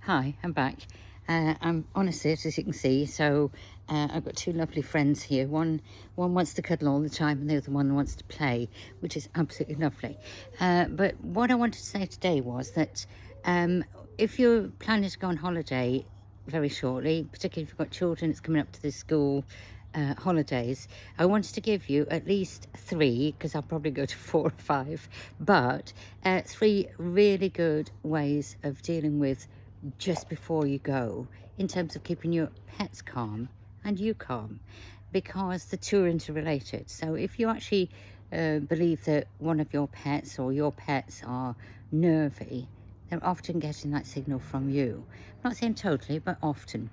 Hi, I'm back. I'm on a sit, as you can see. So I've got two lovely friends here. One wants to cuddle all the time, and the other one wants to play, which is absolutely lovely. But what I wanted to say today was that if you're planning to go on holiday very shortly, particularly if you've got children, it's coming up to the school holidays, I wanted to give you at least three, because I'll probably go to 4 or 5, but three really good ways of dealing with just before you go, in terms of keeping your pets calm and you calm, because the two are interrelated. So if you actually believe that one of your pets or your pets are nervy, they're often getting that signal from you. I'm not saying totally, but often.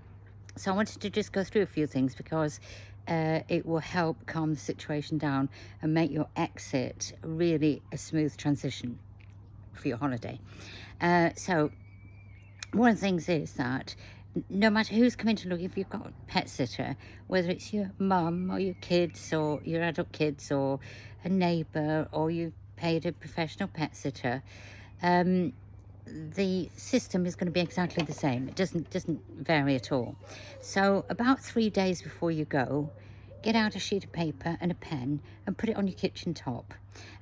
So I wanted to just go through a few things, because it will help calm the situation down and make your exit really a smooth transition for your holiday. So one of the things is that no matter who's coming to look, if you've got a pet sitter, whether it's your mum or your kids or your adult kids or a neighbour, or you've paid a professional pet sitter, the system is going to be exactly the same. It doesn't vary at all. So about 3 days before you go, get out a sheet of paper and a pen and put it on your kitchen top.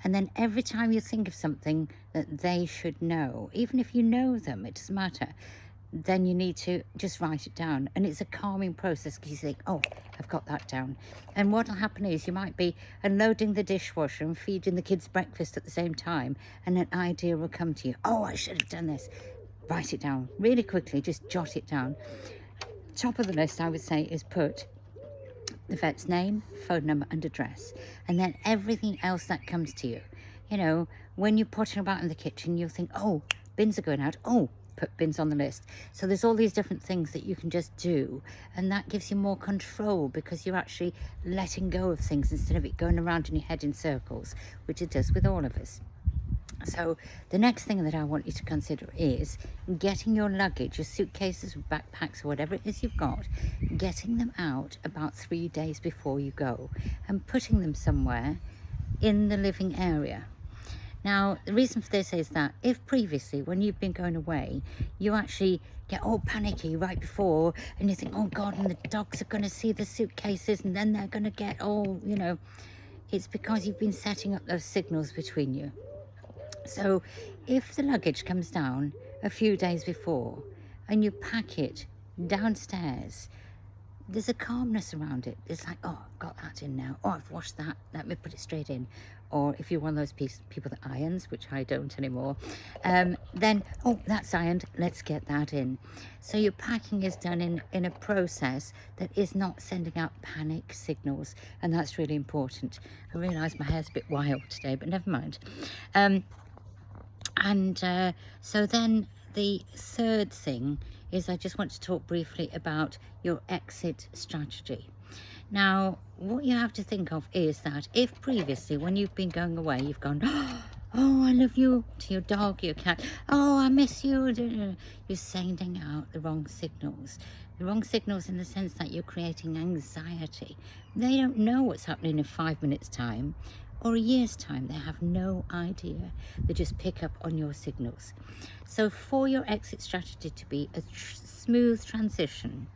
And then every time you think of something that they should know, even if you know them, it doesn't matter, then you need to just write it down. And it's a calming process, because you think, oh, I've got that down. And what will happen is you might be unloading the dishwasher and feeding the kids breakfast at the same time, and an idea will come to you. Oh, I should have done this. Write it down really quickly, just jot it down. Top of the list, I would say, is put the vet's name, phone number and address, and then everything else that comes to you. You know, when you're potting about in the kitchen, you'll think, oh, bins are going out. Oh, put bins on the list. So there's all these different things that you can just do, and that gives you more control, because you're actually letting go of things instead of it going around in your head in circles, which it does with all of us. So the next thing that I want you to consider is getting your luggage, your suitcases, backpacks, or whatever it is you've got, getting them out about 3 days before you go and putting them somewhere in the living area. Now, the reason for this is that if previously, when you've been going away, you actually get all panicky right before, and you think, oh God, and the dogs are going to see the suitcases, and then they're going to get all, it's because you've been setting up those signals between you. So if the luggage comes down a few days before and you pack it downstairs, there's a calmness around it. It's like, oh, I've got that in now. Oh, I've washed that. Let me put it straight in. Or if you're one of those people that irons, which I don't anymore, then, oh, that's ironed. Let's get that in. So your packing is done in a process that is not sending out panic signals. And that's really important. I realise my hair's a bit wild today, but never mind. So then the third thing is, I just want to talk briefly about your exit strategy. Now, what you have to think of is that if previously, when you've been going away, you've gone, oh, I love you, to your dog, your cat, oh, I miss you, you're sending out the wrong signals. The wrong signals in the sense that you're creating anxiety. They don't know what's happening in 5 minutes' time or a year's time. They have no idea. They just pick up on your signals. So for your exit strategy to be a smooth transition,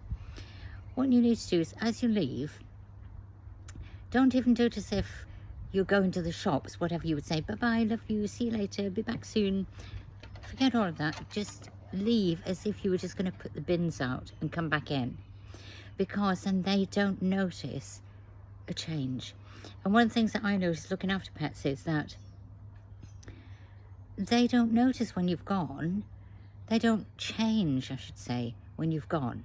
what you need to do is, as you leave, don't even do it as if you're going to the shops, whatever you would say, bye-bye, love you, see you later, be back soon. Forget all of that. Just leave as if you were just going to put the bins out and come back in, because then they don't notice a change. And one of the things that I notice looking after pets is that they don't notice when you've gone. They don't change, I should say, when you've gone.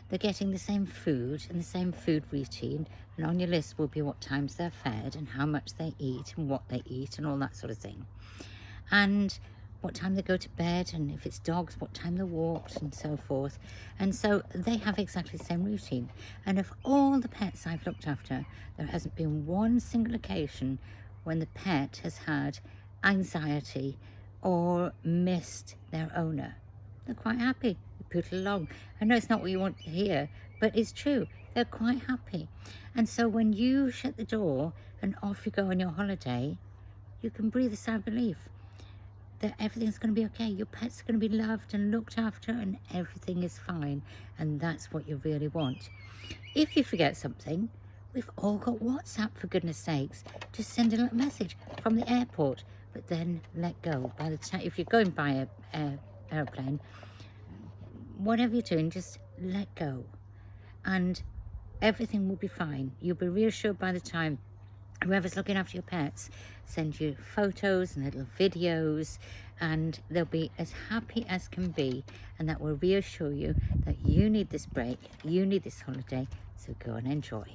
They're getting the same food and the same food routine, and on your list will be what times they're fed and how much they eat and what they eat and all that sort of thing. And what time they go to bed, and if it's dogs, what time they're walked and so forth. And so they have exactly the same routine. And of all the pets I've looked after, there hasn't been one single occasion when the pet has had anxiety or missed their owner. They're quite happy. They put it along. I know it's not what you want to hear, but it's true. They're quite happy. And so when you shut the door and off you go on your holiday, you can breathe a sigh of relief. that everything's going to be okay. Your pet's going to be loved and looked after and everything is fine. And that's what you really want. If you forget something, we've all got WhatsApp, for goodness sakes. Just send a little message from the airport, but then let go. By the time, if you're going by a airplane, whatever you're doing, just let go. And everything will be fine. You'll be reassured by the time whoever's looking after your pets send you photos and little videos, and they'll be as happy as can be, and that will reassure you that you need this break, you need this holiday, so go and enjoy.